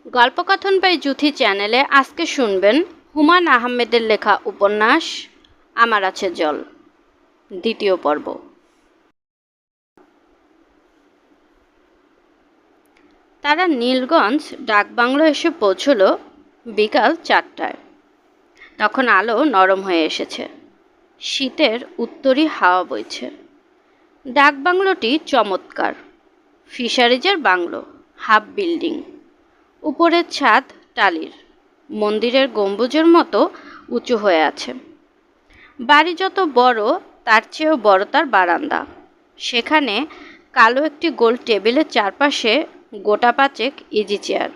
গল্পকথন by Juthi চ্যানেলে আজকে শুনবেন হুমায়ূন আহমেদের লেখা উপন্যাস আমার আছে জল, দ্বিতীয় পর্ব। তারা নীলগঞ্জ ডাকবাংলো এসে পৌঁছল বিকাল 4টায়। তখন আলো নরম হয়ে এসেছে, শীতের উত্তরী হাওয়া বইছে। ডাকবাংলোটি চমৎকার, ফিশারিজের বাংলো, হাফ বিল্ডিং, উপরের ছাদ টালির, মন্দিরের গম্বুজের মতো উঁচু হয়ে আছে। বাড়ি যত বড় তার চেয়েও বড় তার বারান্দা। সেখানে কালো একটি গোল টেবিলের চারপাশে গোটা পাঁচেক ইজি চেয়ার,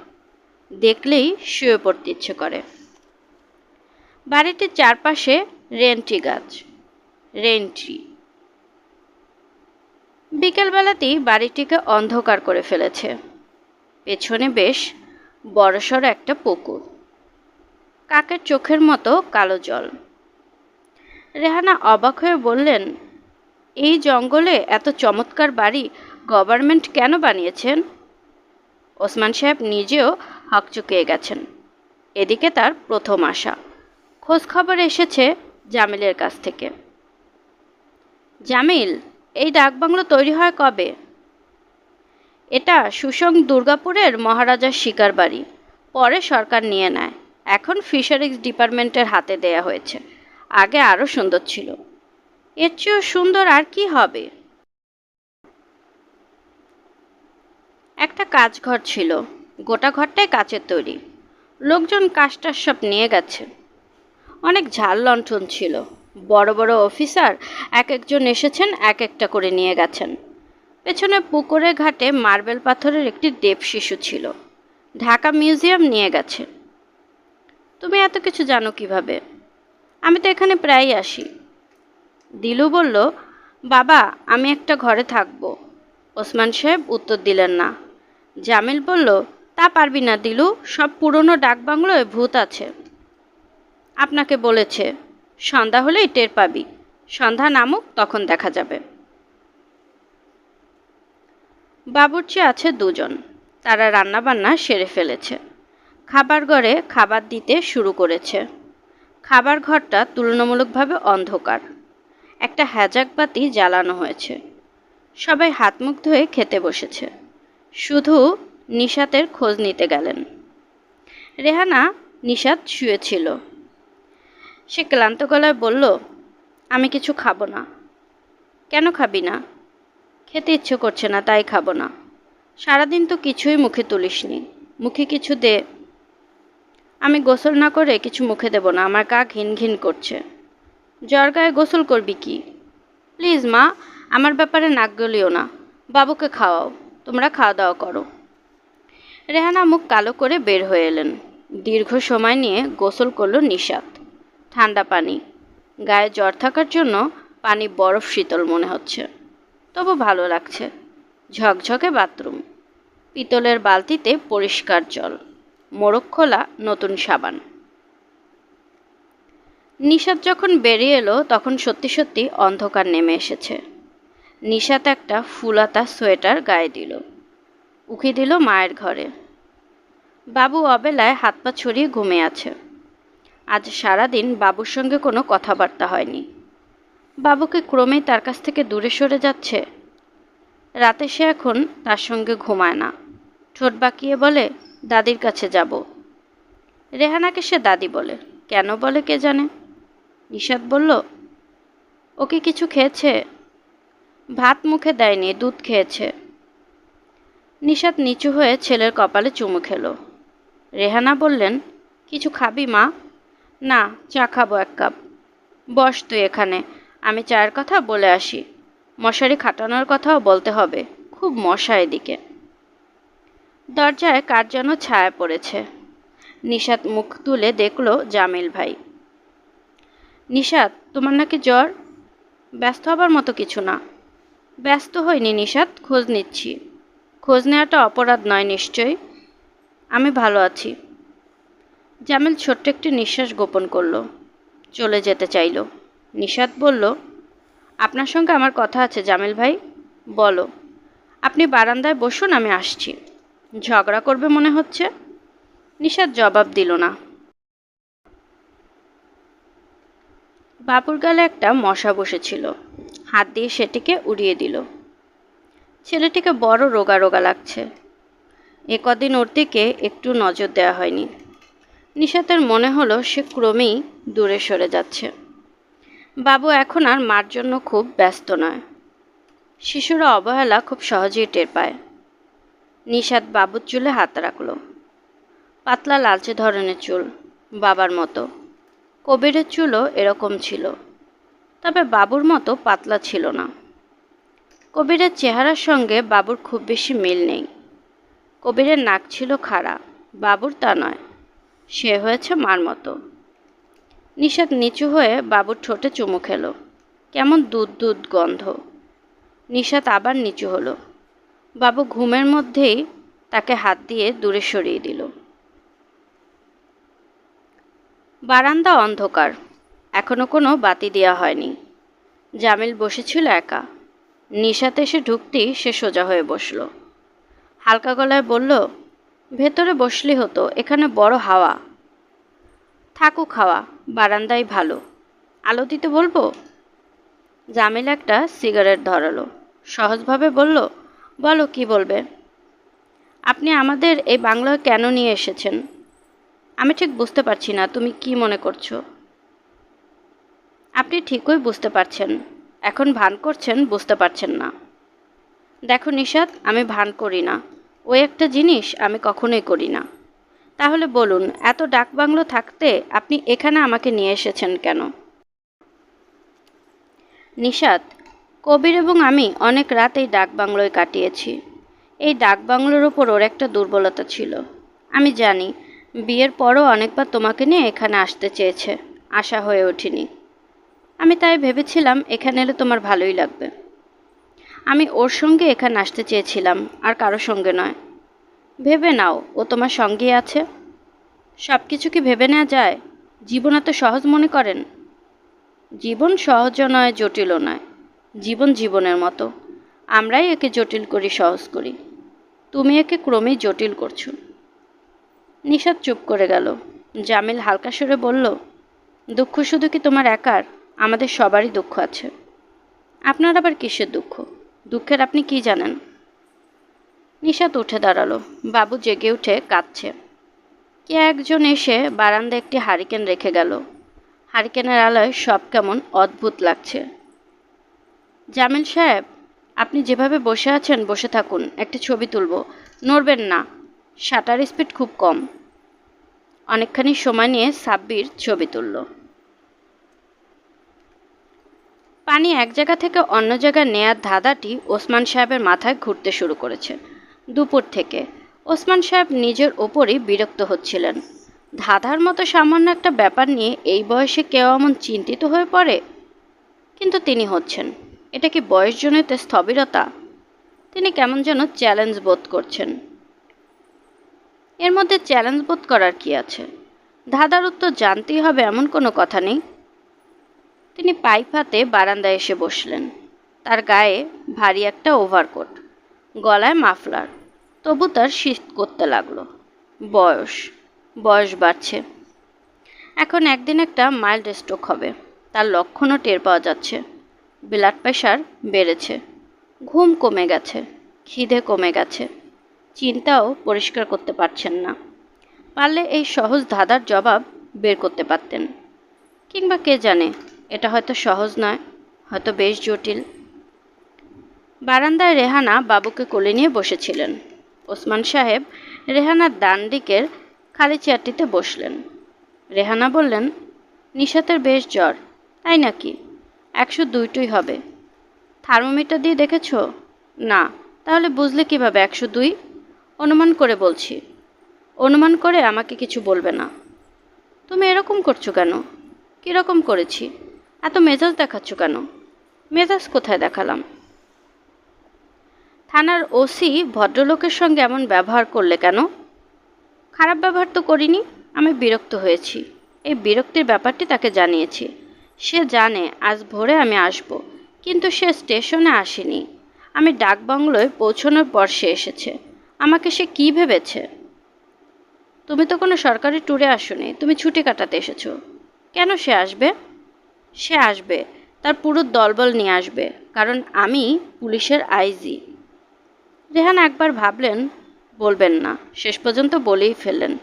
দেখলেই শুয়ে পড়তে ইচ্ছে করে। বাড়িটির চারপাশে রেন্টি গাছ, রেন্ট্রি। বিকেলবেলাতেই বাড়িটিকে অন্ধকার করে ফেলেছে। পেছনে বেশ বড়সড় একটা পুকুর, কাকের চোখের মতো কালো জল। রেহানা অবাক হয়ে বললেন, এই জঙ্গলে এত চমৎকার বাড়ি গভর্নমেন্ট কেন বানিয়েছেন? ওসমান সাহেব নিজেও হকচকিয়ে গেছেন। এদিকে তার প্রথম আশা। খোঁজখবর এসেছে জামিলের কাছ থেকে। জামিল, এই ডাকবাংলো তৈরি হয় কবে? এটা সুসং দুর্গাপুরের মহারাজার শিকার বাড়ি, পরে সরকার নিয়ে নেয়। এখন ফিশারিজ ডিপার্টমেন্টের হাতে দেয়া হয়েছে। আগে আরও সুন্দর ছিল। এর চেয়েও সুন্দর আর কি হবে? একটা কাজঘর ছিল, গোটা ঘরটাই কাচের তৈরি। লোকজন কাজটার সব নিয়ে গেছে। অনেক ঝাল লণ্ঠন ছিল। বড় বড় অফিসার এক একজন এসেছেন, এক একটা করে নিয়ে গেছেন। পেছনে পুকুরের ঘাটে মার্বেল পাথরের একটি দেব শিশু ছিল, ঢাকা মিউজিয়াম নিয়ে গেছে। তুমি এত কিছু জানো কিভাবে? আমি তো এখানে প্রায়ই আসি। দিলু বলল, বাবা আমি একটা ঘরে থাকব। ওসমান সাহেব উত্তর দিলেন না। জামিল বলল, তা পারবি না দিলু, সব পুরনো ডাকবাংলোয় ভূত আছে। আপনাকে বলেছে, সন্ধ্যা হলেই টের পাবি। সন্ধ্যা নামুক, তখন দেখা যাবে। বাবুর্চি আছে দুজন, তারা রান্নাবান্না সেরে ফেলেছে। খাবার ঘরে খাবার দিতে শুরু করেছে। খাবার ঘরটা তুলনামূলকভাবে অন্ধকার। একটা হ্যাজাক বাতি জ্বালানো হয়েছে। সবাই হাত মুখ ধুয়ে খেতে বসেছে। শুধু নিশাতের খোঁজ নিতে গেলেন। রেহানা নিশাত শুয়েছিল। সে ক্লান্ত গলায় বলল, আমি কিছু খাবো না। কেন খাবি না? খেতে ইচ্ছে করছে না, তাই খাবো না। সারাদিন তো কিছুই মুখে তুলিসনি, মুখে কিছু দে। আমি গোসল না করে কিছু মুখে দেব না, আমার গা ঘিন ঘিন করছে। জ্বর গায়ে গোসল করবি কি? প্লিজ মা, আমার ব্যাপারে নাক গলিও না। বাবুকে খাওয়াও, তোমরা খাওয়া দাওয়া করো। রেহানা মুখ কালো করে বের হয়ে এলেন। দীর্ঘ সময় নিয়ে গোসল করল নিশাত। ঠান্ডা পানি, গায়ে জ্বর থাকার জন্য পানি বরফ শীতল মনে হচ্ছে, তবু ভালো লাগছে। ঝকঝকে বাথরুম, পিতলের বালতিতে পরিষ্কার জল, মোড়ক খোলা নতুন সাবান। নিশাত যখন বেরিয়ে এলো তখন সত্যি সত্যি অন্ধকার নেমে এসেছে। নিশাত একটা ফুলাতা সোয়েটার গায়ে দিল, উকি দিল মায়ের ঘরে। বাবু অবেলায় হাত পা ছড়িয়ে ঘুমিয়ে আছে। আজ সারাদিন বাবুর সঙ্গে কোনো কথাবার্তা হয়নি। বাবুকে ক্রমেই তার কাছ থেকে দূরে সরে যাচ্ছে। রাতে সে এখন তার সঙ্গে ঘুমায় না। ঠোঁট বাঁকিয়ে বলে, দাদির কাছে যাব। রেহানাকে সে দাদি বলে, কেন বলে কে জানে। নিশাত বলল, ও কি কিছু খেয়েছে? ভাত মুখে দেয়নি, দুধ খেয়েছে। নিশাত নিচু হয়ে ছেলের কপালে চুমু খেলো। রেহানা বললেন, কিছু খাবি মা? না, চা খাবো 1 কাপ। বস তুই এখানে, আমি চায়ের কথা বলে আসি। মশারি খাটানোর কথাও বলতে হবে, খুব মশা এদিকে। দরজায় কার যেন ছায়া পড়েছে। নিশাত মুখ তুলে দেখল জামিল ভাই। নিশাত, তোমার নাকি জ্বর? ব্যস্ত হবার মতো কিছু না। ব্যস্ত হইনি নিশাত, খোঁজ নিচ্ছি। খোঁজ নেওয়াটা অপরাধ নয় নিশ্চয়ই। আমি ভালো আছি। জামিল ছোট্ট একটি নিঃশ্বাস গোপন করল, চলে যেতে চাইল। নিশাত বলল, আপনার সঙ্গে আমার কথা আছে জামিল ভাই। বলো। আপনি বারান্দায় বসুন, আমি আসছি। ঝগড়া করবে মনে হচ্ছে। নিশাত জবাব দিল না। বাবুর গালে একটা মশা বসেছিল, হাত দিয়ে সেটিকে উড়িয়ে দিল। ছেলেটিকে বড় রোগা রোগা লাগছে। এ কদিন ওর দিকে একটু নজর দেওয়া হয়নি। নিশাতের মনে হলো সে ক্রমেই দূরে সরে যাচ্ছে। বাবু এখন আর মার জন্য খুব ব্যস্ত নয়। শিশুরা অবহেলা খুব সহজেই টের পায়। নিশাত বাবুর চুলে হাত রাখল। পাতলা লালচে ধরনের চুল, বাবার মতো। কবিরের চুলও এরকম ছিল, তবে বাবুর মতো পাতলা ছিল না। কবিরের চেহারার সঙ্গে বাবুর খুব বেশি মিল নেই। কবিরের নাক ছিল খাড়া, বাবুর তা নয়। সে হয়েছে মার মতো। নিশাত নিচু হয়ে বাবুর ঠোঁটে চুমু খেল। কেমন দুধ দুধ গন্ধ। নিশাত আবার নিচু হলো। বাবু ঘুমের মধ্যেই তাকে হাত দিয়ে দূরে সরিয়ে দিল। বারান্দা অন্ধকার, এখনো কোনো বাতি দেওয়া হয়নি। জামিল বসেছিল একা। নিশাত এসে ঢুকতেই সে সোজা হয়ে বসল। হালকা গলায় বলল, ভেতরে বসলি হতো, এখানে বড় হাওয়া। থাকুক হাওয়া, বারান্দায় ভালো। আলো দিতে বলবো? জামিল একটা সিগারেট ধরালো। সহজভাবে বলল, বলো কি বলবে। আপনি আমাদের এই বাংলায় কেন নিয়ে এসেছেন? আমি ঠিক বুঝতে পারছি না তুমি কি মনে করছো। আপনি ঠিকই বুঝতে পারছেন, এখন ভান করছেন বুঝতে পারছেন না। দেখো নিশাত, আমি ভান করি না। ওই একটা জিনিস আমি কখনোই করি না। তাহলে বলুন, এত ডাকবাংলো থাকতে আপনি এখানে আমাকে নিয়ে এসেছেন কেন? নিশাত, কবির এবং আমি অনেক রাত এই ডাকবাংলোয় কাটিয়েছি। এই ডাকবাংলোর ওপর ওর একটা দুর্বলতা ছিল। আমি জানি, বিয়ের পরও অনেকবার তোমাকে নিয়ে এখানে আসতে চেয়েছে, আশা হয়ে ওঠেনি। আমি তাই ভেবেছিলাম এখানে এলে তোমার ভালোই লাগবে। আমি ওর সঙ্গে এখানে আসতে চেয়েছিলাম, আর কারো সঙ্গে নয়। ভেবে নাও, ও তোমার সঙ্গেই আছে। সব কিছু কি ভেবে নেওয়া যায়? জীবন এত সহজ মনে করেন? জীবন সহজও নয়, জটিলও নয়। জীবন জীবনের মতো। আমরাই একে জটিল করি, সহজ করি। তুমি একে ক্রমেই জটিল করছো। নিশাত চুপ করে গেল। জামিল হালকা সুরে বলল, দুঃখ শুধু কি তোমার একার? আমাদের সবারই দুঃখ আছে। আপনার আবার কিসের দুঃখ? দুঃখের আপনি কি জানেন? নিশাত উঠে দাঁড়ালো। বাবু জেগে উঠে কাঁদছে। কে একজন এসে বারান্দায় একটি হারিকেন রেখে গেল। হারিকেনের আলোয় সব কেমন অদ্ভুত লাগছে। জামিল সাহেব, আপনি যেভাবে বসে আছেন বসে থাকুন, একটা ছবি তুলব। নড়বেন না, শাটার স্পিড খুব কম। অনেকখানি সময় নিয়ে সাব্বির ছবি তুলল। পানি এক জায়গা থেকে অন্য জায়গায় নেয়ার ধাঁধাটি ওসমান সাহেবের মাথায় ঘুরতে শুরু করেছে দুপুর থেকে। ওসমান সাহেব নিজের ওপরই বিরক্ত হচ্ছিলেন। ধাঁধার মতো সামান্য একটা ব্যাপার নিয়ে এই বয়সে কেউ এমন চিন্তিত হয়ে পড়ে? কিন্তু তিনি হচ্ছেন। এটা কি বয়সজনিত স্থবিরতা? তিনি কেমন যেন চ্যালেঞ্জ বোধ করছেন। এর মধ্যে চ্যালেঞ্জ বোধ করার কি আছে? ধাঁধার উত্তর জানতেই হবে এমন কোনো কথা নেই। তিনি পাইপ হাতে বারান্দায় এসে বসলেন। তার গায়ে ভারী একটা ওভারকোট, গলায় মাফলার, তবু তার শীত করতে লাগলো। বয়স বয়স বাড়ছে। এখন একদিন একটা মাইল্ড স্ট্রোক হবে, তার লক্ষণও টের পাওয়া যাচ্ছে। ব্লাড প্রেশার বেড়েছে, ঘুম কমে গেছে, খিদে কমে গেছে, চিন্তাও পরিষ্কার করতে পারছেন না। পারলে এই সহজ ধাঁধার জবাব বের করতে পারতেন। কিংবা কে জানে, এটা হয়তো সহজ নয়, হয়তো বেশ জটিল। বারান্দায় রেহানা বাবুকে কোলে নিয়ে বসেছিলেন। ওসমান সাহেব রেহানার ডান দিকের খালি চেয়ারটিতে বসলেন। রেহানা বললেন, নিশাতের বেশ জ্বর। তাই নাকি? 102 হবে। থার্মোমিটার দিয়ে দেখেছ? না। তাহলে বুঝলে কিভাবে 102? অনুমান করে বলছি। অনুমান করে আমাকে কিছু বলবে না। তুমি এরকম করছো কেন? কীরকম করেছি? এত মেজাজ দেখাচ্ছ কেন? মেজাজ কোথায় দেখালাম? থানার ওসি ভদ্রলোকের সঙ্গে এমন ব্যবহার করলে কেন? খারাপ ব্যবহার তো করিনি। আমি বিরক্ত হয়েছি। এই বিরক্তির ব্যাপারটি তাকে জানিয়েছি। সে জানে আজ ভোরে আমি আসব, কিন্তু সে স্টেশনে আসেনি। আমি ডাকবাংলোয় পৌঁছানোর পর সে এসেছে। আমাকে সে কী ভেবেছে? তুমি তো কোনো সরকারি ট্যুরে আসোনি, তুমি ছুটি কাটাতে এসেছো। কেন সে আসবে? সে আসবে, তার পুরো দলবল নিয়ে আসবে, কারণ আমি পুলিশের আইজি। রেহান একবার ভাবলেন বলবেন না, শেষ পর্যন্ত বলেই ফেললেন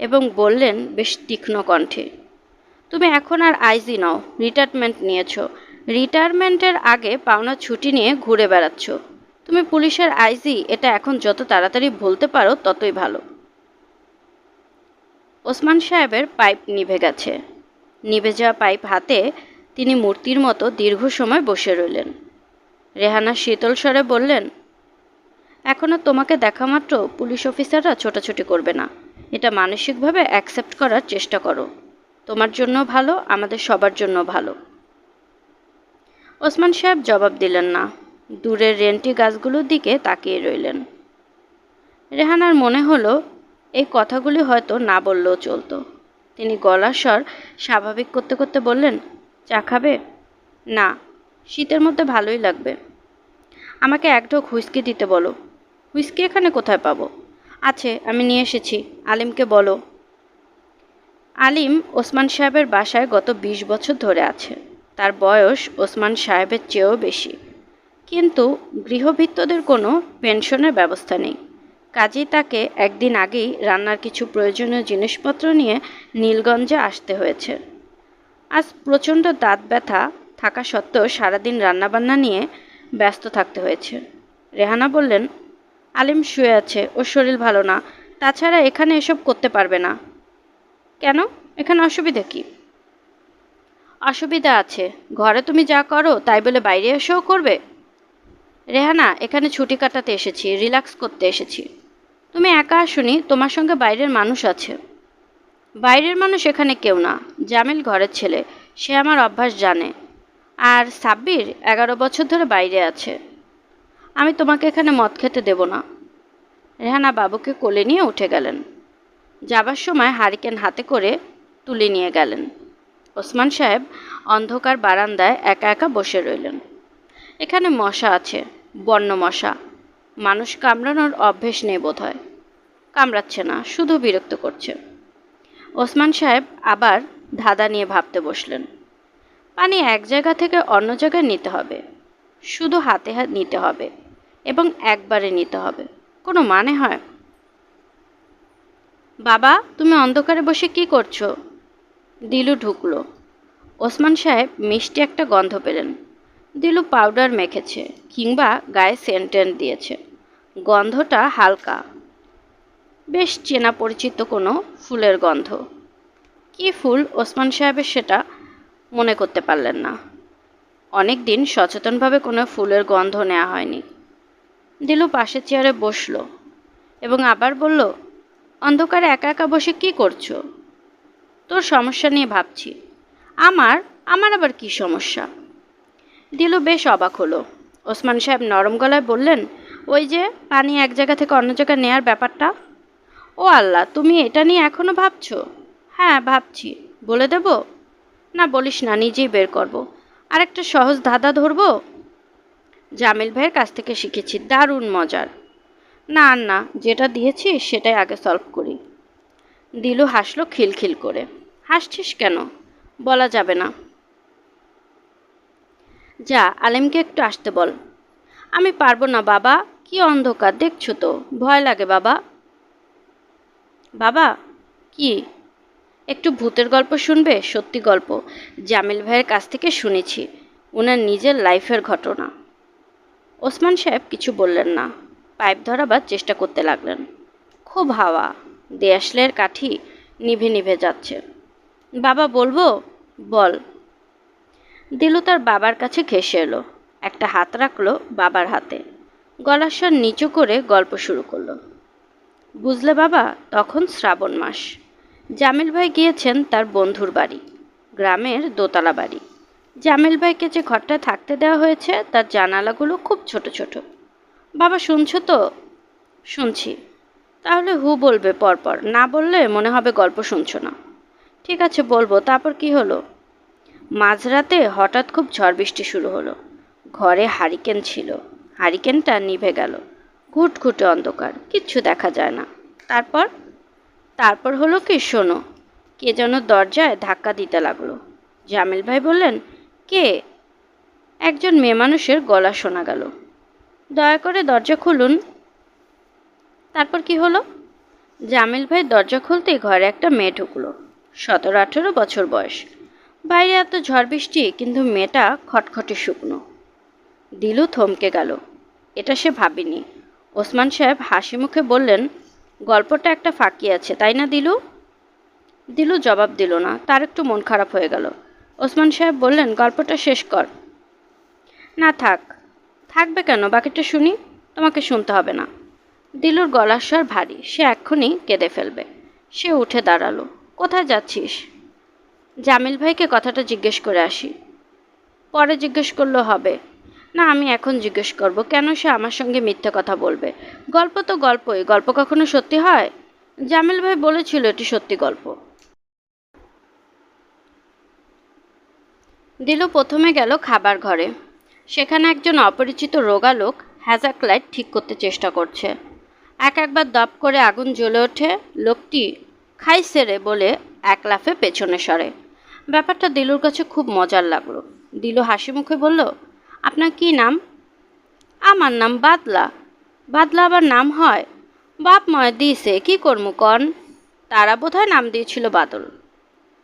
এবং বললেন বেশ তীক্ষ্ণ কণ্ঠে, তুমি এখন আর আইজি নও, রিটায়ারমেন্ট নিয়েছো। রিটায়ারমেন্টের আগে পাওনা ছুটি নিয়ে ঘুরে বেড়াচ্ছ। তুমি পুলিশের আইজি, এটা এখন যত তাড়াতাড়ি বলতে পারো ততই ভালো। ওসমান সাহেবের পাইপ নিভে গেছে। নিভে যাওয়া পাইপ হাতে তিনি মূর্তির মতো দীর্ঘ সময় বসে রইলেন। রেহানা শীতল স্বরে বললেন, এখনও তোমাকে দেখা মাত্র পুলিশ অফিসাররা ছোটাছুটি করবে না। এটা মানসিকভাবে অ্যাকসেপ্ট করার চেষ্টা করো। তোমার জন্য ভালো, আমাদের সবার জন্য ভালো। ওসমান সাহেব জবাব দিলেন না, দূরের রেন্টি গাছগুলোর দিকে তাকিয়ে রইলেন। রেহানার মনে হলো এই কথাগুলি হয়তো না বললেও চলতো। তিনি গলার স্বর স্বাভাবিক করতে করতে বললেন, চা খাবে? না, শীতের মধ্যে ভালোই লাগবে। আমাকে এক ঢোক হুইস্কি দিতে বলো। হুইস্কি এখানে কোথায় পাবো? আছে, আমি নিয়ে এসেছি। আলিমকে বলো। আলিম ওসমান সাহেবের বাসায় গত 20 বছর ধরে আছে। তার বয়স ওসমান সাহেবের চেয়েও বেশি, কিন্তু গৃহভৃত্যদের কোনো পেনশনের ব্যবস্থা নেই। কাজেই তাকে একদিন আগেই রান্নার কিছু প্রয়োজনীয় জিনিসপত্র নিয়ে নীলগঞ্জে আসতে হয়েছে। আজ প্রচণ্ড দাঁত ব্যথা থাকা সত্ত্বেও সারাদিন রান্নাবান্না নিয়ে ব্যস্ত থাকতে হয়েছে। রেহানা বললেন, আলিম শুয়ে আছে, ওর শরীর ভালো না, তাছাড়া এখানে এসব করতে পারবে না। কেন? এখানে অসুবিধা কি? অসুবিধা আছে, ঘরে তুমি যা করো তাই বলে বাইরে এসেও করবে? রেহানা, এখানে ছুটি কাটাতে এসেছি, রিল্যাক্স করতে এসেছি। তুমি একা আসোনি, তোমার সঙ্গে বাইরের মানুষ আছে। বাইরের মানুষ এখানে কেউ না, জামিল ঘরের ছেলে, সে আমার অভ্যাস জানে। আর সাব্বির 11 বছর ধরে বাইরে আছে। আমি তোমাকে এখানে মদ খেতে দেব না। রেহানা বাবুকে কোলে নিয়ে উঠে গেলেন। যাবার সময় হারিকেন হাতে করে তুলে নিয়ে গেলেন। ওসমান সাহেব অন্ধকার বারান্দায় একা একা বসে রইলেন। এখানে মশা আছে, বন্য মশা। মানুষ কামড়ানোর অভ্যেস নেই বোধ হয়। কামড়াচ্ছে না, শুধু বিরক্ত করছে। ওসমান সাহেব আবার ধাঁধা নিয়ে ভাবতে বসলেন। পানি এক জায়গা থেকে অন্য জায়গায় নিতে হবে, শুধু হাতে হাত নিতে হবে এবং একবারে নিতে হবে। কোনো মানে হয়? বাবা, তুমি অন্ধকারে বসে কি করছো? দিলু ঢুকলো। ওসমান সাহেব মিষ্টি একটা গন্ধ পেলেন। দিলু পাউডার মেখেছে কিংবা গায়ে সেন্টেন্ট দিয়েছে। গন্ধটা হালকা, বেশ চেনা পরিচিত কোনো ফুলের গন্ধ। কী ফুল ওসমান সাহেবের সেটা মনে করতে পারলেন না। অনেক দিন সচেতনভাবে কোনো ফুলের গন্ধ নেওয়া হয়নি। দিলু পাশে চেয়ারে বসলো এবং আবার বলল, অন্ধকারে একা একা বসে কি করছো? তোর সমস্যা নিয়ে ভাবছি। আমার আমার আবার কি সমস্যা? দিলু বেশ অবাক হলো। ওসমান সাহেব নরম গলায় বললেন, ওই যে পানি এক জায়গা থেকে অন্য জায়গায় নেয়ার ব্যাপারটা। ও আল্লাহ, তুমি এটা নিয়ে এখনও ভাবছো? হ্যাঁ ভাবছি। বলে দেব? না বলিস না, নিজেই বের করব। আর একটা সহজ ধাঁধা ধরবো? জামিল ভাইয়ের কাছ থেকে শিখেছি, দারুণ মজার। না আর না, যেটা দিয়েছি সেটাই আগে সলভ করি। দিলু হাসলো খিলখিল করে। হাসছিস কেন? বলা যাবে না। যা, আলেমকে একটু আসতে বল। আমি পারবো না বাবা, কি অন্ধকার দেখছো তো, ভয় লাগে বাবা। বাবা কি? একটু ভূতের গল্প শুনবে? সত্যি গল্প, জামিল ভাইয়ের কাছ থেকে শুনেছি, ওনার নিজের লাইফের ঘটনা। ওসমান সাহেব কিছু বললেন না, পাইপ ধরাবার চেষ্টা করতে লাগলেন। খুব হাওয়া, দেয়াশলের কাঠি নিভে নিভে যাচ্ছে। বাবা বলবো? বল। দিলু তার বাবার কাছে ঘেঁষে এলো, একটা হাত রাখলো বাবার হাতে, গলার স্বর নিচু করে গল্প শুরু করলো। বুঝলে বাবা, তখন শ্রাবণ মাস। জামিল ভাই গিয়েছেন তার বন্ধুর বাড়ি, গ্রামের দোতলা বাড়ি। জামিল ভাইকে যে ঘরটায় থাকতে দেওয়া হয়েছে তার জানালাগুলো খুব ছোট ছোট। বাবা শুনছো তো? শুনছি। তাহলে হু বলবে পরপর, না বললে মনে হবে গল্প শুনছো না। ঠিক আছে বলবো, তারপর কি হলো? মাঝরাতে হঠাৎ খুব ঝড় বৃষ্টি শুরু হলো। ঘরে হারিকেন ছিল, হারিকেনটা নিভে গেল। ঘুটঘুটে অন্ধকার, কিচ্ছু দেখা যায় না। তারপর? তারপর হলো কি শোনো, কে যেন দরজায় ধাক্কা দিতে লাগলো। জামিল ভাই বললেন, কে? একজন মেয়ে মানুষের গলা শোনা গেল। দয়া করে দরজা খুলুন। তারপর কি হলো? জামিল ভাই দরজা খুলতেই ঘরে একটা মেয়ে ঢুকলো। 17-18 বছর বয়স। বাইরে এত ঝড় বৃষ্টি, কিন্তু মেয়েটা খটখটে শুকনো। দিলু থমকে গেল। এটা সে ভাবেনি। ওসমান সাহেব হাসি মুখে বললেন, গল্পটা একটা ফাঁকি আছে, তাই না দিলু? দিলু জবাব দিল না। তার একটু মন খারাপ হয়ে গেল। ওসমান সাহেব বললেন, গল্পটা শেষ কর। না থাক। থাকবে কেন? বাকিটা শুনি। তোমাকে শুনতে হবে না। দিলুর গলার স্বর ভারী। সে এক্ষুনি কেঁদে ফেলবে। সে উঠে দাঁড়ালো। কোথায় যাচ্ছিস? জামিল ভাইকে কথাটা জিজ্ঞেস করে আসি। পরে জিজ্ঞেস করলেও হবে। না, আমি এখন জিজ্ঞেস করব, কেন সে আমার সঙ্গে মিথ্যে কথা বলবে? গল্প তো গল্পই, গল্প কখনো সত্যি হয়? জামিল ভাই বলেছিল এটি সত্যি গল্প। দিলু প্রথমে গেল খাবার ঘরে। সেখানে একজন অপরিচিত রোগা লোক হ্যাজাক লাইট ঠিক করতে চেষ্টা করছে। একবার দপ করে আগুন জ্বলে ওঠে। লোকটি খাইছে রে বলে এক লাফে পেছনে সরে। ব্যাপারটা দিলুর কাছে খুব মজার লাগলো। দিলু হাসি মুখে বলল, আপনার কি নাম? আমার নাম বাদলা। বাদলা আবার নাম হয়? বাপ ময় দিয়েছে, কি করমু কন? তারা বোধহয় নাম দিয়েছিল বাদল।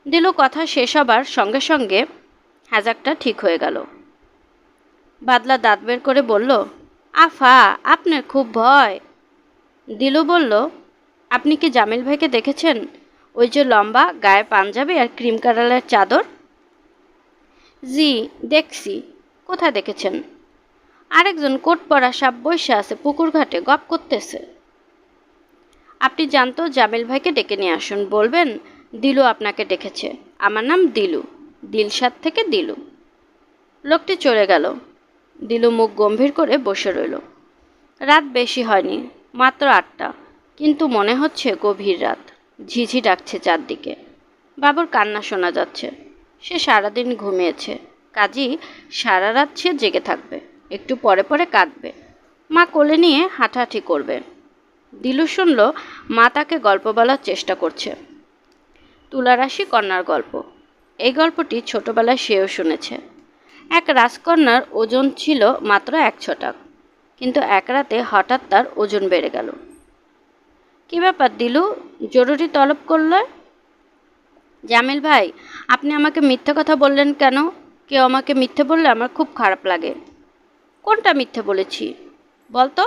দিলু কথা শেষ হবার সঙ্গে সঙ্গে হ্যাজাকটা ঠিক হয়ে গেল। বাদলা দাঁত বের করে বলল, আফা, আপনার খুব ভয়। দিলু বলল, আপনি কি জামিল ভাইকে দেখেছেন? ওই যে লম্বা, গায়ে পাঞ্জাবি আর ক্রিম কালারের চাদর? জি, দেখছি। কোথায় দেখেছেন? আরেকজন কোট পরা সাপ বসে আছে পুকুর ঘাটে, গপ করতেছে। আপনি জানতো জামিল ভাইকে ডেকে নিয়ে আসুন। বলবেন দিলু আপনাকে ডেকেছে। আমার নাম দিলু, দিলশাদ থেকে দিলু। লোকটি চলে গেল। দিলু মুখ গম্ভীর করে বসে রইল। রাত বেশি হয়নি, মাত্র 8টা, কিন্তু মনে হচ্ছে গভীর রাত। ঝিঝি ডাকছে চারদিকে। বাবুর কান্না শোনা যাচ্ছে। সে সারাদিন ঘুমিয়েছে, কাজী সারা রাত সে জেগে থাকবে। একটু পরে পরে কাঁদবে। মা কোলে নিয়ে হাঁটাহাঁটি করবে। দিলু শুনল মা তাকে গল্প বলার চেষ্টা করছে। তুলারাশি কন্যার গল্প। এই গল্পটি ছোটবেলায় সেও শুনেছে। এক রাজকন্যার ওজন ছিল মাত্র 1 ছটাক, কিন্তু এক রাতে হঠাৎ তার ওজন বেড়ে গেল। কী ব্যাপার দিলু? জরুরি তলব করল। জামিল ভাই, আপনি আমাকে মিথ্যে কথা বললেন কেন? কেউ আমাকে মিথ্যে বললে আমার খুব খারাপ লাগে। কোনটা মিথ্যে বলেছি বলতো?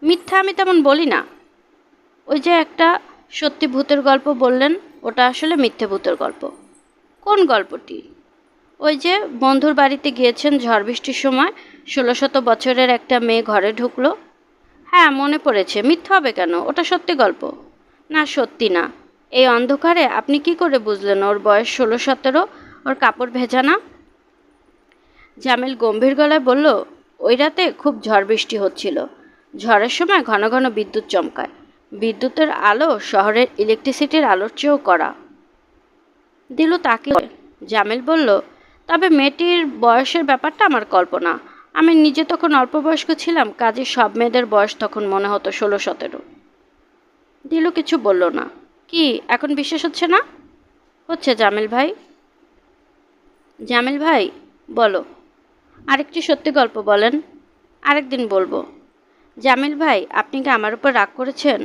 মিথ্যা আমি তেমন বলি না। ওই যে একটা সত্যি ভূতের গল্প বললেন, ওটা আসলে মিথ্যে ভূতের গল্প। কোন গল্পটি? ওই যে বন্ধুর বাড়িতে গিয়েছেন ঝড় বৃষ্টির সময়, 1600 বছরের একটা মেয়ে ঘরে ঢুকলো। হ্যাঁ, মনে পড়েছে। মিথ্যা হবে কেন? ওটা সত্যি গল্প। না, সত্যি না। এই অন্ধকারে আপনি কি করে বুঝলেন ওর বয়স 16-17? ওর কাপড় ভেজা না? জামিল গম্ভীর গলায় বলল, ওই রাতে খুব ঝড় বৃষ্টি হচ্ছিল। ঝড়ের সময় ঘন ঘন বিদ্যুৎ চমকায়। বিদ্যুতের আলো শহরের ইলেকট্রিসিটির আলোর চেয়েও কড়া। দিলু তাকে। জামিল বলল, তবে মেয়েটির বয়সের ব্যাপারটা আমার কল্পনা। আমি নিজে তখন অল্প বয়স্ক ছিলাম, কাজে সব মেয়েদের বয়স তখন মনে হতো 16-17। দিলু কিছু বলল না। কি এখন বিশ্বাস হচ্ছে না? হচ্ছে জামিল ভাই। জামিল ভাই, বলো, আরেকটি সত্যি গল্প বলেন। আরেকদিন বলবো। জামিল ভাই, আপনি কি আমার উপর রাগ করেছেন?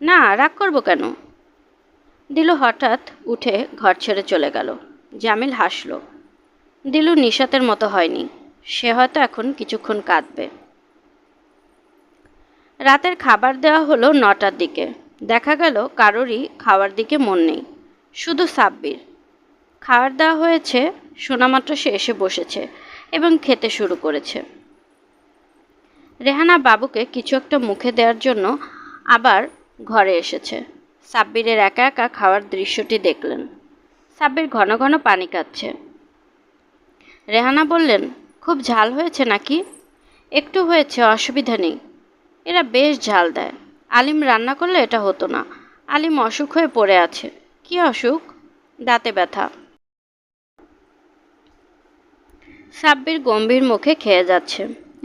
না, রাগ করব কেন? দিলু হঠাৎ উঠে ঘর ছেড়ে চলে গেল। জামিল হাসল। দিলু নিশাতের মতো হয়নি। সে হয়তো এখন কিছুক্ষণ কাঁদবে। রাতের খাবার দেওয়া হলো 9টার দিকে। দেখা গেল কারোরই খাওয়ার দিকে মন নেই, শুধু সাব্বির। খাবার দেওয়া হয়েছে, শোনামাত্র সে এসে বসেছে এবং খেতে শুরু করেছে। রেহানা বাবুকে কিছু একটা মুখে দেওয়ার জন্য আবার ঘরে এসেছে। সাব্বিরের একা একা খাওয়ার দৃশ্যটি দেখলেন। সাব্বির ঘন ঘন পানি খাচ্ছে। রেহানা বললেন, খুব ঝাল হয়েছে নাকি? একটু হয়েছে, অসুবিধা নেই। এরা বেশ ঝাল দেয়। আলিম রান্না করলে এটা হতো না। আলিম অসুখ হয়ে পড়ে আছে। কি অসুখ? দাঁতে ব্যথা। সাব্বির গম্ভীর মুখে খেয়ে যাচ্ছে।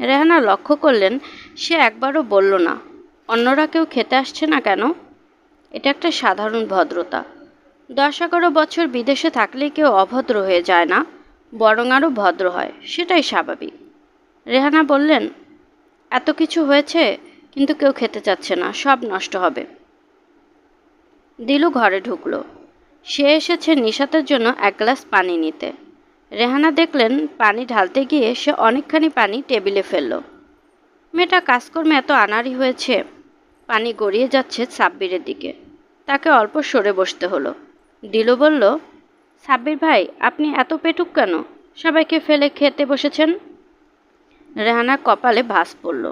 রেহানা লক্ষ্য করলেন সে একবারও বলল না, অন্যরা কেউ খেতে আসছে না কেন? এটা একটা সাধারণ ভদ্রতা। 10-11 বছর বিদেশে থাকলে কেউ অভদ্র হয়ে যায় না, বরং আরও ভদ্র হয়, সেটাই স্বাভাবিক। রেহানা বললেন, এত কিছু হয়েছে কিন্তু কেউ খেতে চাচ্ছে না, সব নষ্ট হবে। দিলু ঘরে ঢুকলো। সে এসেছে নিশাতের জন্য এক গ্লাস পানি নিতে। রেহানা দেখলেন পানি ঢালতে গিয়ে সে অনেকখানি পানি টেবিলে ফেলল। মেয়েটা কাজকর্মে এত আনাড়ি হয়েছে। পানি গড়িয়ে যাচ্ছে সাব্বিরের দিকে। তাকে অল্প সরে বসতে হলো। দিলু বলল, সাব্বির ভাই, আপনি এত পেটুক কেন? সবাইকে ফেলে খেতে বসেছেন। রেহানার কপালে ভাঁজ পড়ল।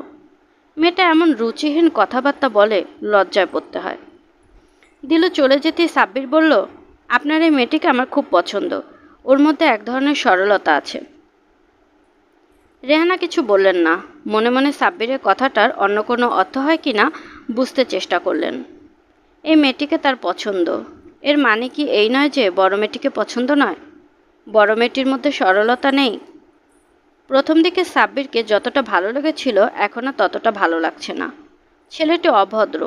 মেয়েটা এমন রুচিহীন কথাবার্তা বলে, লজ্জায় পড়তে হয়। দিলু চলে যেতেই সাব্বির বলল, আপনার এই মেয়েটিকে আমার খুব পছন্দ। ওর মধ্যে এক ধরনের সরলতা আছে। রেহানা কিছু বললেন না। মনে মনে সাব্বিরের কথাটার অন্য কোনো অর্থ হয় কি না বুঝতে চেষ্টা করলেন। এই মেয়েটিকে তার পছন্দ, এর মানে কি এই নয় যে বড় মেয়েটিকে পছন্দ নয়? বড় মেয়েটির মধ্যে সরলতা নেই? প্রথম দিকে সাব্বিরকে যতটা ভালো লেগেছিল এখন আর ততটা ভালো লাগছে না। ছেলেটি অভদ্র,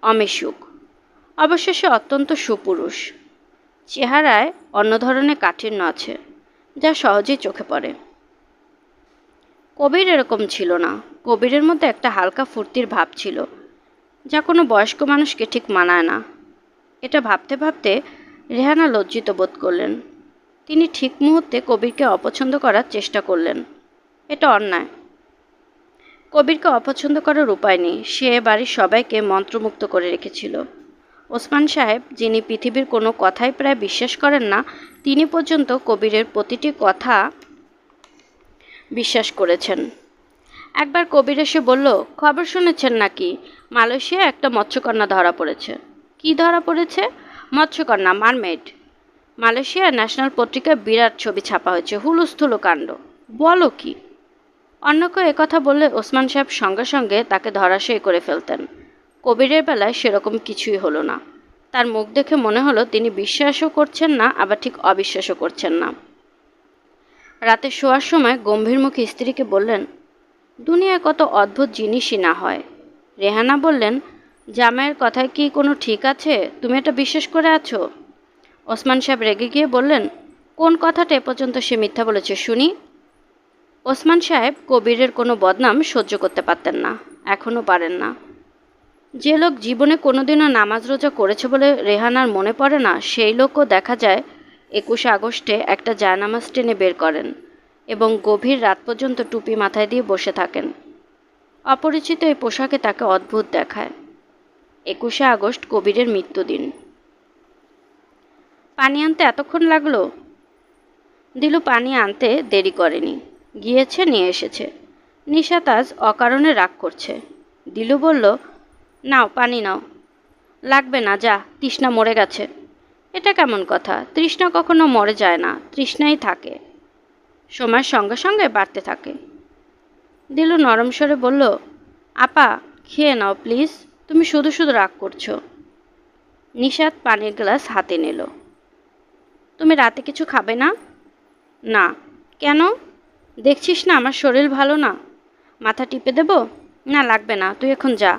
অমিশুক। অবশ্য সে অত্যন্ত সুপুরুষ। চেহারায় অন্য ধরনের কাঠিন্য আছে, যা সহজেই চোখে পড়ে। কবির এরকম ছিল না। কবিরের মধ্যে একটা হালকা ফুর্তির ভাব ছিল, যা কোনো বয়স্ক মানুষকে ঠিক মানায় না। এটা ভাবতে ভাবতে রেহানা লজ্জিত বোধ করলেন। তিনি ঠিক মুহূর্তে কবিরকে অপছন্দ করার চেষ্টা করলেন। এটা অন্যায়। কবিরকে অপছন্দ করার উপায় নেই। সে বাড়ির সবাইকে মন্ত্রমুগ্ধ করে রেখেছিল। ওসমান সাহেব, যিনি পৃথিবীর কোনো কথাই প্রায় বিশ্বাস করেন না, তিনি পর্যন্ত কবিরের প্রতিটি কথা বিশ্বাস করেছেন। একবার কবির এসে বলল, খবর শুনেছেন নাকি মালয়েশিয়ায় একটা মৎস্যকন্যা ধরা পড়েছে? কি ধরা পড়েছে? মৎস্যকন্যা, মারমেড। মালয়েশিয়ার ন্যাশনাল পত্রিকায় বিরাট ছবি ছাপা হয়েছে, হুলুস্থুলো কাণ্ড। বলো কি? অন্য কেউ একথা বললে ওসমান সাহেব সঙ্গে সঙ্গে তাকে ধরাশায়ী করে ফেলতেন। কবিরের বেলায় সেরকম কিছুই হলো না। তার মুখ দেখে মনে হলো তিনি বিশ্বাসও করছেন না, আবার ঠিক অবিশ্বাসও করছেন না। রাতে শোয়ার সময় গম্ভীর মুখে স্ত্রীকে বললেন, দুনিয়ায় কত অদ্ভুত জিনিসই না হয়। রেহানা বললেন, জামাইয়ের কথায় কি কোনো ঠিক আছে? তুমি এটা বিশ্বাস করে আছো? ওসমান সাহেব রেগে গিয়ে বললেন, কোন কথাটা এ পর্যন্ত সে মিথ্যা বলেছে শুনি? ওসমান সাহেব কবিরের কোনো বদনাম সহ্য করতে পারতেন না, এখনও পারেন না। যে লোক জীবনে কোনোদিনও নামাজ রোজা করেছে বলে রেহানার মনে পড়ে না, সেই লোকও দেখা যায় 21 আগস্টে একটা জায়নামাজ টেনে বের করেন এবং গভীর রাত পর্যন্ত টুপি মাথায় দিয়ে বসে থাকেন। অপরিচিত এই পোশাকে তাকে অদ্ভুত দেখায়। 21শে আগস্ট কবিরের মৃত্যুদিন। পানি আনতে এতক্ষণ লাগলো? দিলু পানি আনতে দেরি করেনি, গিয়েছে নিয়ে এসেছে। নিশাত আজ অকারণে রাগ করছে। দিলু বলল, নাও পানি নাও। লাগবে না, যা, তৃষ্ণা মরে গেছে। এটা কেমন কথা? তৃষ্ণা কখনো মরে যায় না, তৃষ্ণাই থাকে, সময়ের সঙ্গে সঙ্গে বাড়তে থাকে। দিলু নরম স্বরে বলল, আপা খেয়ে নাও প্লিজ, তুমি শুধু শুধু রাগ করছো। নিশাত পানির গ্লাস হাতে নিল। তুমি রাতে কিছু খাবে না? না। কেন? দেখছিস না আমার শরীর ভালো না। মাথা টিপে দেব? না লাগবে না, তুই এখন যা।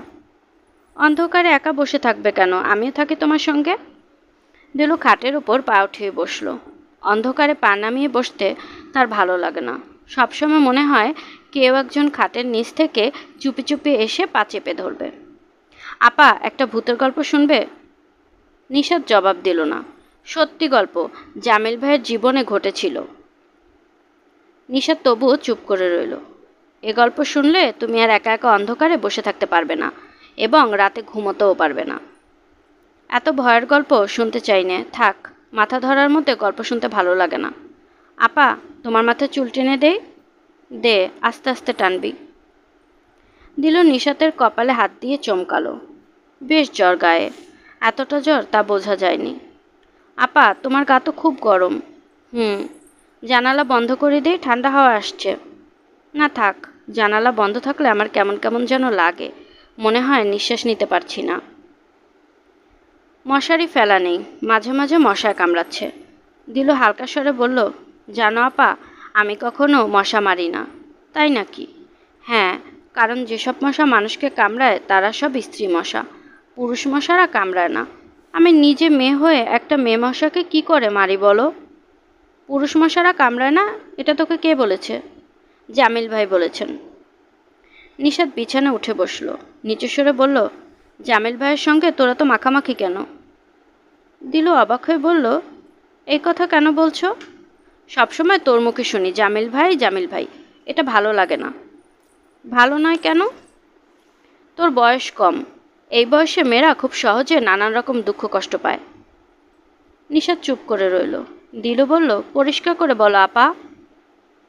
অন্ধকারে একা বসে থাকবে কেন? আমিও থাকি তোমার সঙ্গে। দিলু খাটের উপর পা উঠিয়ে বসল। অন্ধকারে পা নামিয়ে বসতে তার ভালো লাগে না। সবসময় মনে হয় কেউ একজন খাটের নিচ থেকে চুপি চুপি এসে পা চেপে ধরবে। আপা, একটা ভূতের গল্প শুনবে? নিশাত জবাব দিল না। সত্যি গল্প, জামিল ভাইয়ের জীবনে ঘটেছিল। নিশাত তবুও চুপ করে রইল। এ গল্প শুনলে তুমি আর একা একা অন্ধকারে বসে থাকতে পারবে না এবং রাতে ঘুমোতেও পারবে না। এত ভয়ের গল্প শুনতে চাই নে, থাক। মাথা ধরার মধ্যে গল্প শুনতে ভালো লাগে না। আপা, তোমার মাথায় চুল টেনে দেই? দে, আস্তে আস্তে টানবি। দিল নিশাতের কপালে হাত দিয়ে চমকালো। বেশ জ্বর গায়ে। এতটা জ্বর তা বোঝা যায়নি। আপা, তোমার গা তো খুব গরম। জানালা বন্ধ করে দেই, ঠান্ডা হাওয়া আসছে। না থাক, জানালা বন্ধ থাকলে আমার কেমন কেমন যেন লাগে, মনে হয় নিঃশ্বাস নিতে পারছি না। মশারি ফেলা নেই, মাঝে মাঝে মশায় কামড়াচ্ছে। দিলু হালকা স্বরে বলল, জানো আপা, আমি কখনো মশা মারি না। তাই নাকি? হ্যাঁ, কারণ যেসব মশা মানুষকে কামড়ায় তারা সব স্ত্রী মশা। পুরুষ মশারা কামড়ায় না। আমি নিজে মেয়ে হয়ে একটা মেয়ে মশাকে কি করে মারি বলো? পুরুষ মশারা কামড়ায় না, এটা তোকে কে বলেছে? জামিল ভাই বলেছেন। নিশাত বিছানা উঠে বসল, নিচু স্বরে বলল, জামিল ভাইয়ের সঙ্গে তোরা তো মাখামাখি কেন? দিলু অবাক হয়ে বলল, এই কথা কেন বলছো? সবসময় তোর মুখে শুনি জামিল ভাই জামিল ভাই, এটা ভালো লাগে না। ভালো নয় কেন? তোর বয়স কম, এই বয়সে মেয়েরা খুব সহজে নানান রকম দুঃখ কষ্ট পায়। নিশাত চুপ করে রইল। দিলু বলল, পরিষ্কার করে বলো আপা।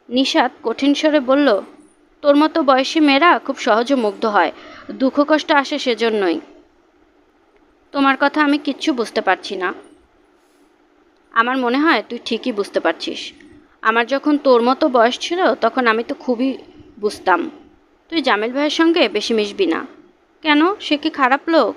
নিশাত কঠিন স্বরে বলল, তোর মতো বয়সী মেয়েরা খুব সহজে মুগ্ধ হয়, দুঃখ কষ্ট আসে সেজন্যই। তোমার কথা আমি কিচ্ছু বুঝতে পারছি না। আমার মনে হয় তুই ঠিকই বুঝতে পারছিস। আমার যখন তোর মতো বয়স ছিল তখন আমি তো খুবই বুঝতাম। তুই জামিল ভাইয়ের সঙ্গে বেশি মিশবি না। কেন, সে কি খারাপ লোক?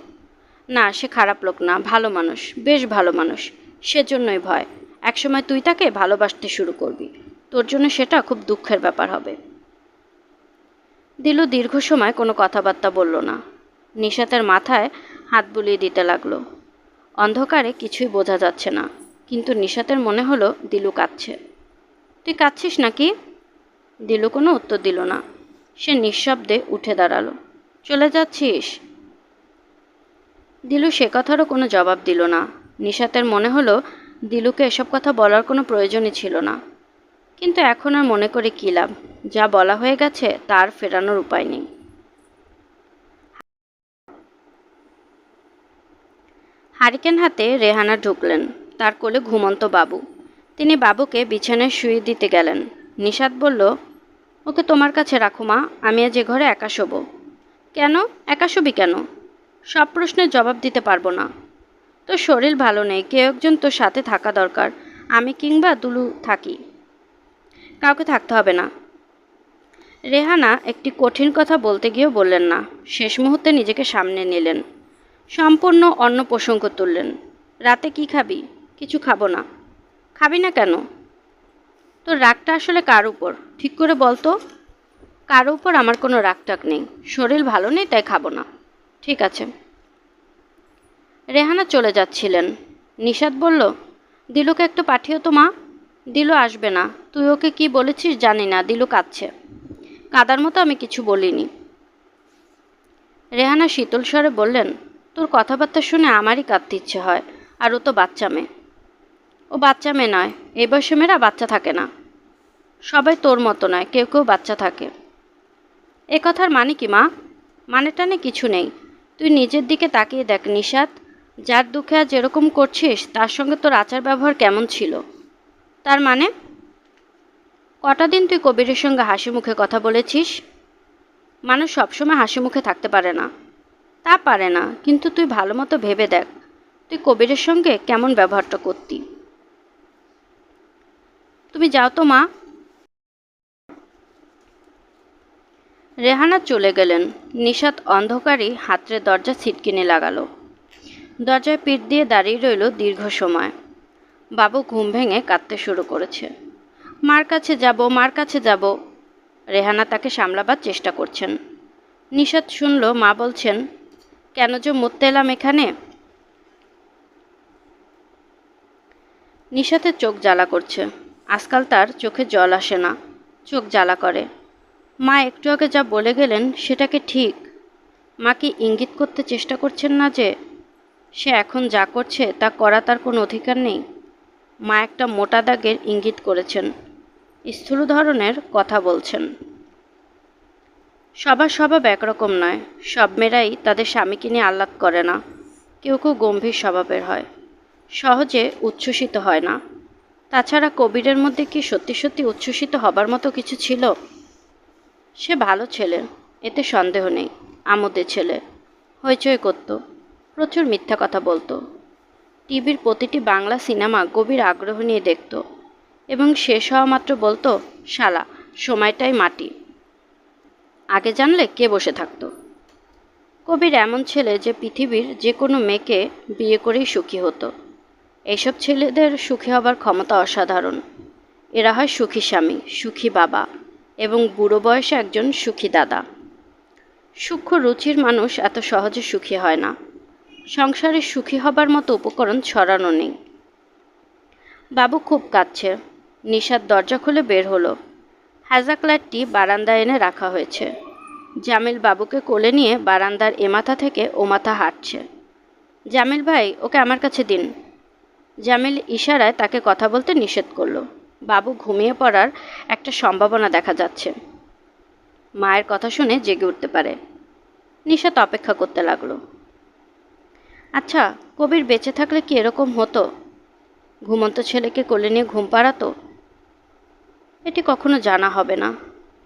না, সে খারাপ লোক না, ভালো মানুষ, বেশ ভালো মানুষ। সেজন্যই ভয়। একসময় তুই তাকে ভালোবাসতে শুরু করবি, তোর জন্য সেটা খুব দুঃখের ব্যাপার হবে। দিলু দীর্ঘ সময় কোনো কথাবার্তা বলল না। নিশাতের মাথায় হাত বুলিয়ে দিতে লাগলো। অন্ধকারে কিছুই বোঝা যাচ্ছে না, কিন্তু নিশাতের মনে হলো দিলু কাঁদছে। তুই কাঁদছিস নাকি? দিলু কোনো উত্তর দিল না। সে নিঃশব্দে উঠে দাঁড়ালো। চলে যাচ্ছিস? দিলু সে কথারও কোনো জবাব দিল না। নিশাতের মনে হলো দিলুকে এসব কথা বলার কোনো প্রয়োজনই ছিল না, কিন্তু এখন আর মনে করে কী লাভ? যা বলা হয়ে গেছে তার ফেরানোর উপায় নেই। হারিকেন হাতে রেহানা ঢুকলেন। তার কোলে ঘুমন্ত বাবু। তিনি বাবুকে বিছানায় শুয়ে দিতে গেলেন। নিশাত বলল, ওকে তোমার কাছে রাখো মা, আমি আজ এ ঘরে একা শোবো। কেন একা শোবি কেন? সব প্রশ্নের জবাব দিতে পারবো না। তোর শরীর ভালো নেই, কেউ একজন তোর সাথে থাকা দরকার। আমি কিংবা দুলু থাকি, কাউকে থাকতে হবে না। রেহানা একটি কঠিন কথা বলতে গিয়েও বললেন না। শেষ মুহূর্তে নিজেকে সামনে নিলেন। সম্পূর্ণ অন্য প্রসঙ্গ তুললেন। রাতে কি খাবি? কিছু খাবো না। খাবি না কেন? তোর রাগটা আসলে কার উপর ঠিক করে বলতো? কার উপর আমার কোনো রাগটাগ নেই, শরীর ভালো নেই তাই খাবো না। ঠিক আছে। রেহানা চলে যাচ্ছিলেন। নিশাত বলল, দিলুকে একটু পাঠিও তো মা। দিলু আসবে না। তুই ওকে কি বলেছিস জানি না, দিলু কাঁদছে। কাদার মতো আমি কিছু বলিনি। রেহানা শীতল স্বরে বললেন, তোর কথাবার্তা শুনে আমারই কাঁদতে ইচ্ছে হয়। আর ও তো বাচ্চা মেয়ে। ও বাচ্চা মেয়ে নয়, এই বয়সে মেয়েরা বাচ্চা থাকে না। সবাই তোর মতো নয়, কেউ কেউ বাচ্চা থাকে। এ কথার মানে কি মা? মানে টানে কিছু নেই। তুই নিজের দিকে তাকিয়ে দেখ নিশাত, যার দুঃখে আজ এরকম করছিস তার সঙ্গে তোর আচার ব্যবহার কেমন ছিল? তার মানে? কটা দিন তুই কবিরের সঙ্গে হাসি মুখে কথা বলেছিস? মানুষ সবসময় হাসি মুখে থাকতে পারে না। তা পারে না, কিন্তু তুই ভালো মতো ভেবে দেখ তুই কবিরের সঙ্গে কেমন ব্যবহারটা করতি। তুমি যাও তো মা। রেহানা চলে গেলেন। নিশাত অন্ধকারী হাতরে দরজা ছিটকিনি লাগালো। দরজায় পিঠ দিয়ে দাঁড়িয়ে রইল দীর্ঘ সময়। বাবু ঘুম ভেঙে কাঁদতে শুরু করেছে। মার কাছে যাব, মার কাছে যাব। রেহানা তাকে সামলাবার চেষ্টা করছেন। নিশাত শুনল মা বলছেন, কেন যে মরতে এলাম এখানে। নিশাতের চোখ জ্বালা করছে। আজকাল তার চোখে জল আসে না, চোখ জ্বালা করে। মা একটু আগে যা বলে গেলেন সেটাকে ঠিক? মা কি ইঙ্গিত করতে চেষ্টা করছেন না যে সে এখন যা করছে তা করা তার কোনো অধিকার নেই? মা একটা মোটা দাগের ইঙ্গিত করেছেন, স্থূল ধরনের কথা বলছেন। সবার স্বভাব একরকম নয়। সব মেয়েরাই তাদের স্বামীকে নিয়ে আহ্লাদ করে না। কেউ কেউ গম্ভীর স্বভাবের হয়, সহজে উচ্ছ্বসিত হয় না। তাছাড়া কবিরের মধ্যে কি সত্যি সত্যি উচ্ছ্বসিত হবার মতো কিছু ছিল? সে ভালো ছেলে, এতে সন্দেহ নেই। আমোদের ছেলে, হইচই করত, প্রচুর মিথ্যা কথা বলতো, টিভির প্রতিটি বাংলা সিনেমা গভীর আগ্রহ নিয়ে দেখত এবং শেষ হওয়া মাত্র বলতো, শালা সময়টাই মাটি, আগে জানলে কে বসে থাকতো। কবির এমন ছেলে যে পৃথিবীর যে কোনো মেয়েকে বিয়ে করেই সুখী হতো। এইসব ছেলেদের সুখী হবার ক্ষমতা অসাধারণ। এরা হয় সুখী স্বামী, সুখী বাবা এবং বুড়ো বয়সে একজন সুখী দাদা। সূক্ষ্ম রুচির মানুষ এত সহজে সুখী হয় না। সংসারে সুখী হবার মতো উপকরণ ছড়ানো নেই। বাবু খুব কাঁদছে। নিশাত দরজা খুলে বের হলো। হ্যাজাক্লারটি বারান্দায় এনে রাখা হয়েছে। জামিল বাবুকে কোলে নিয়ে বারান্দার এ মাথা থেকে ও মাথা হাঁটছে। জামিল ভাই, ওকে আমার কাছে দিন। জামিল ইশারায় তাকে কথা বলতে নিষেধ করলো। বাবু ঘুমিয়ে পড়ার একটা সম্ভাবনা দেখা যাচ্ছে। মায়ের কথা শুনে জেগে উঠতে পারে। নিশাত অপেক্ষা করতে লাগলো। আচ্ছা, কবির বেঁচে থাকলে কি এরকম হতো? ঘুমন্ত ছেলেকে কোলে নিয়ে ঘুম পাড়াতো? এটি কখনো জানা হবে না,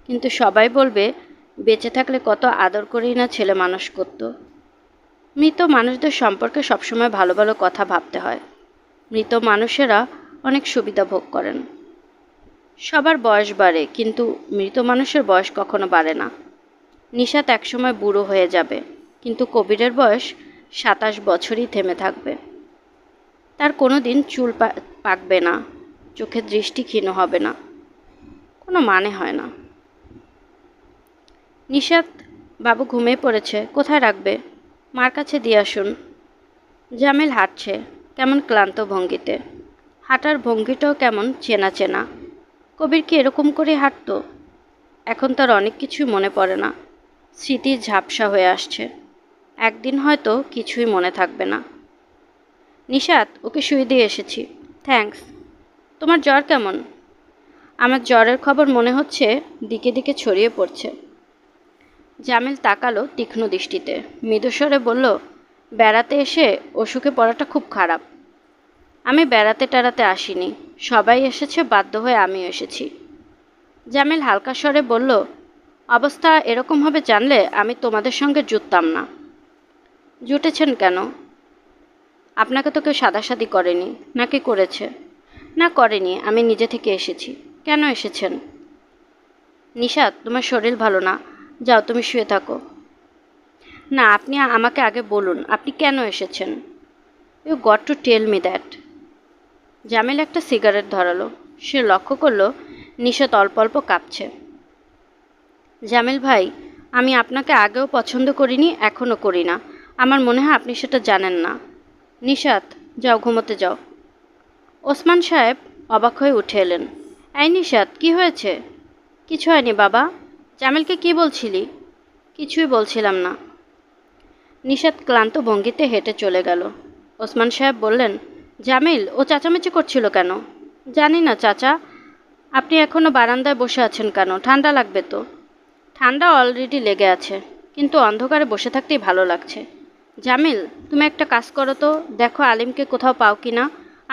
কিন্তু সবাই বলবে বেঁচে থাকলে কত আদর করেই না ছেলে মানুষ করত। মৃত মানুষদের সম্পর্কে সবসময় ভালো ভালো কথা ভাবতে হয়। মৃত মানুষেরা অনেক সুবিধা ভোগ করেন। সবার বয়স বাড়ে, কিন্তু মৃত মানুষের বয়স কখনো বাড়ে না। নিশাত একসময় বুড়ো হয়ে যাবে, কিন্তু কবিরের বয়স 27 বছরই থেমে থাকবে। তার কোনো দিন চুল পাকবে না, চোখের দৃষ্টি ক্ষীণ হবে না, কোনো মানে হয় না। নিশাত, বাবু ঘুমিয়ে পড়েছে, কোথায় রাখবে? মার কাছে দিয়ে আসুন। জামিল হাঁটছে, কেমন ক্লান্ত ভঙ্গিতে। হাঁটার ভঙ্গিটাও কেমন চেনা চেনা। কবির কি এরকম করে হাঁটতো? এখন তার অনেক কিছুই মনে পড়ে না। স্মৃতি ঝাপসা হয়ে আসছে। একদিন হয়তো কিছুই মনে থাকবে না। নিশাত, ওকে শুয়ে দিয়ে এসেছি। থ্যাঙ্কস। তোমার জ্বর কেমন? আমার জ্বরের খবর মনে হচ্ছে দিকে দিকে ছড়িয়ে পড়ছে। জামিল তাকালো তীক্ষ্ণ দৃষ্টিতে, মৃদুস্বরে বলল, বেড়াতে এসে অসুখে পড়াটা খুব খারাপ। আমি বেড়াতে টেড়াতে আসিনি, সবাই এসেছে, বাধ্য হয়ে আমিও এসেছি। জামিল হালকা স্বরে বলল, অবস্থা এরকম হবে জানলে আমি তোমাদের সঙ্গে জুটতাম না। জুটেছেন কেন? আপনাকে তো কেউ সাদাসাদি করেনি, নাকি করেছে? না, করেনি, আমি নিজে থেকে এসেছি। কেন এসেছেন? নিশাত, তোমার শরীর ভালো না, যাও তুমি শুয়ে থাকো। না, আপনি আমাকে আগে বলুন, আপনি কেন এসেছেন? You got to tell me that. Jamil একটা সিগারেট ধরালো। সে লক্ষ্য করলো নিশাত অল্প অল্প কাঁপছে। জামিল ভাই, আমি আপনাকে আগেও পছন্দ করিনি, এখনও করি না। আমার মনে হয় আপনি সেটা জানেন না। নিশাত, যাও ঘুমোতে যাও। ওসমান সাহেব অবাক হয়ে উঠে এলেন। এই নিশাত, কি হয়েছে? কিছু হয়নি বাবা। জামিলকে কি বলছিলি? কিছুই বলছিলাম না। নিশাত ক্লান্ত ভঙ্গিতে হেঁটে চলে গেল। ওসমান সাহেব বললেন, জামিল, ও চেঁচামেচি করছিল কেন? জানি না চাচা। আপনি এখনও বারান্দায় বসে আছেন কেন? ঠান্ডা লাগবে তো। ঠান্ডা অলরেডি লেগে আছে, কিন্তু অন্ধকারে বসে থাকতেই ভালো লাগছে। জামিল, তুমি একটা কাজ করো তো, দেখো আলিমকে কোথাও পাও কি না।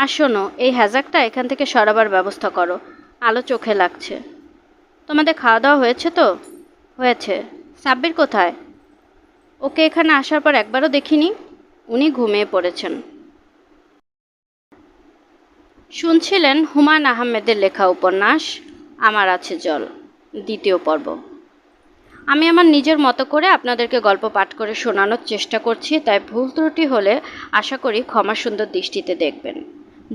আর শোনো, এই হ্যাজাকটা এখান থেকে সরাবার ব্যবস্থা করো, আলো চোখে লাগছে। তোমাদের খাওয়া দাওয়া হয়েছে তো? হয়েছে। সাব্বির কোথায়? ওকে এখানে আসার পর একবারও দেখিনি। উনি ঘুমিয়ে পড়েছেন। শুনছিলেন হুমায়ূন আহমেদের লেখা উপন্যাস আমার আছে জল, দ্বিতীয় পর্ব। আমি আমার নিজের মতো করে আপনাদেরকে গল্প পাঠ করে শোনানোর চেষ্টা করছি, তাই ভুল ত্রুটি হলে আশা করি ক্ষমা সুন্দর দৃষ্টিতে দেখবেন।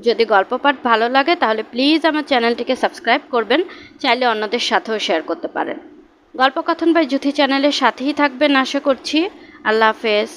যদি গল্প পাঠ ভালো লাগে তাহলে প্লিজ আমার চ্যানেলটিকে সাবস্ক্রাইব করবেন, চাইলে অন্যদের সাথেও শেয়ার করতে পারেন। গল্পকথন বাই জুথি চ্যানেলের সাথেই থাকবেন আশা করছি। আল্লাহ হাফেজ।